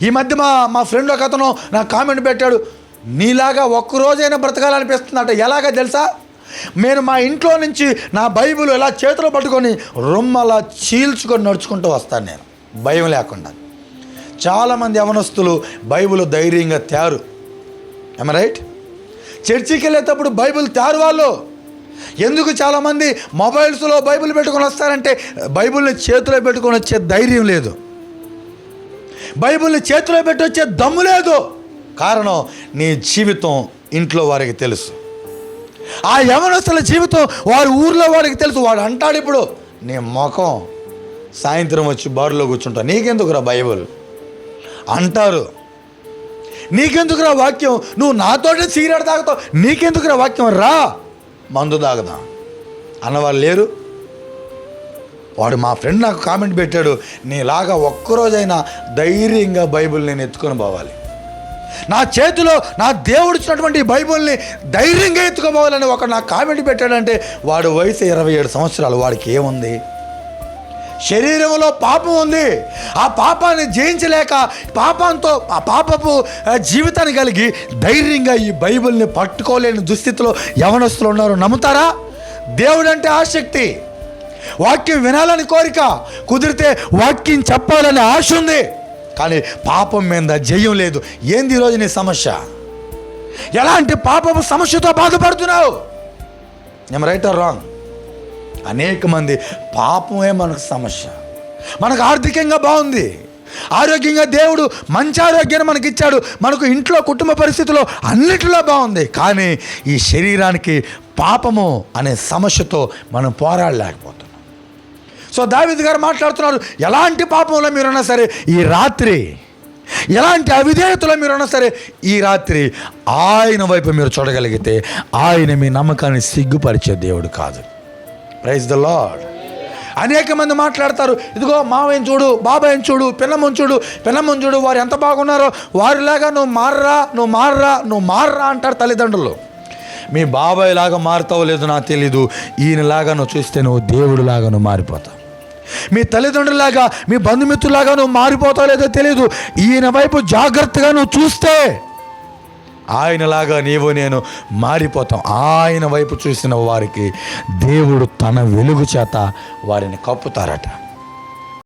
ఈ మధ్య మా ఫ్రెండ్ ఒక అతను నాకు కామెంట్ పెట్టాడు, నీలాగా ఒక్కరోజైనా బ్రతకాలనిపిస్తుందట. ఎలాగా తెలుసా? నేను మా ఇంట్లో నుంచి నా బైబిల్ ఎలా చేతిలో పట్టుకొని రొమ్మలా చీల్చుకొని నడుచుకుంటూ వస్తాను నేను, భయం లేకుండా. చాలామంది యవనస్తులు బైబిల్ ధైర్యంగా తయారు. ఏమ రైట్? చర్చికి వెళ్ళేటప్పుడు బైబిల్ తయారు వాళ్ళు. ఎందుకు చాలామంది మొబైల్స్లో బైబిల్ పెట్టుకొని వస్తారంటే బైబిల్ని చేతిలో పెట్టుకొని వచ్చే ధైర్యం లేదు, బైబిల్ని చేతిలో పెట్టి వచ్చే దమ్ము లేదు. కారణం, నీ జీవితం ఇంట్లో వారికి తెలుసు. ఆ యవనస్తుల జీవితం వారి ఊర్లో వాడికి తెలుసు. వాడు అంటాడు, ఇప్పుడు నీ ముఖం సాయంత్రం వచ్చి బారులో కూర్చుంటా, నీకెందుకురా బైబిల్ అంటారు. నీకెందుకురా వాక్యం, నువ్వు నాతోటే సిగరెట్ తాగుతావు, నీకెందుకురా వాక్యం, రా మందు తాగుదాం అన్నవాళ్ళు లేరు. వాడు మా ఫ్రెండ్ నాకు కామెంట్ పెట్టాడు, నీలాగా ఒక్కరోజైనా ధైర్యంగా బైబిల్ నేను ఎత్తుకొని పోవాలి, నా చేతిలో నా దేవుడు ఇచ్చినటువంటి బైబిల్ని ధైర్యంగా ఎత్తుకోపోవాలని ఒక నాకు కామెంట్ పెట్టాడంటే వాడు వయసు 27 సంవత్సరాలు. వాడికి ఏముంది? శరీరంలో పాపం ఉంది. ఆ పాపాన్ని జయించలేక ఆ పాపపు జీవితాన్ని కలిగి ధైర్యంగా ఈ బైబిల్ని పట్టుకోలేని దుస్థితిలో యవనస్తులు ఉన్నారు. నమ్ముతారా? దేవుడు అంటే ఆసక్తి, వాక్యం వినాలని కోరిక, కుదిరితే వాక్యం చెప్పాలని ఆశ ఉంది, కానీ పాపం మీద జయం లేదు. ఏంది ఈరోజు నీ సమస్య? ఎలాంటి పాపపు సమస్యతో బాధపడుతున్నావు? ఏం రైట్ ఆర్ రాంగ్? అనేక మంది పాపమే మనకు సమస్య. మనకు ఆర్థికంగా బాగుంది, ఆరోగ్యంగా దేవుడు మంచి ఆరోగ్యాన్ని మనకి ఇచ్చాడు, మనకు ఇంట్లో కుటుంబ పరిస్థితుల్లో అన్నిటిలో బాగుంది, కానీ ఈ శరీరానికి పాపము అనే సమస్యతో మనం పోరాడలేకపోతున్నాం. సో దావీదు గారు మాట్లాడుతున్నారు, ఎలాంటి పాపంలో మీరున్నా సరే ఈ రాత్రి, ఎలాంటి అవిధేయతలో మీరున్నా సరే ఈ రాత్రి ఆయన వైపు మీరు చూడగలిగితే ఆయన మీ నమ్మకాన్ని సిగ్గుపరిచే దేవుడు కాదు. Praise the lord. అనేక మంది మాట్లాడతారు, ఇదిగో మావయ్యని చూడు, బాబాయ్ని చూడు, పిన్నమ్మని చూడు, వారు ఎంత బాగున్నారో, వారిలాగా నువ్వు మారరా అంటారు తల్లిదండ్రులు. మీ బాబాయ్ లాగా మారుతావో లేదో నాకు తెలీదు, ఈయనలాగా నువ్వు చూస్తే నువ్వు దేవుడిలాగా నువ్వు మారిపోతావు. మీ తల్లిదండ్రులాగా, మీ బంధుమిత్రులాగా నువ్వు మారిపోతావు లేదో తెలీదు, ఈయన వైపు జాగ్రత్తగా నువ్వు చూస్తే ఆయనలాగా నీవు నేను మారిపోతాం. ఆయన వైపు చూసిన వారికి దేవుడు తన వెలుగు చేత వారిని కప్పుతారట.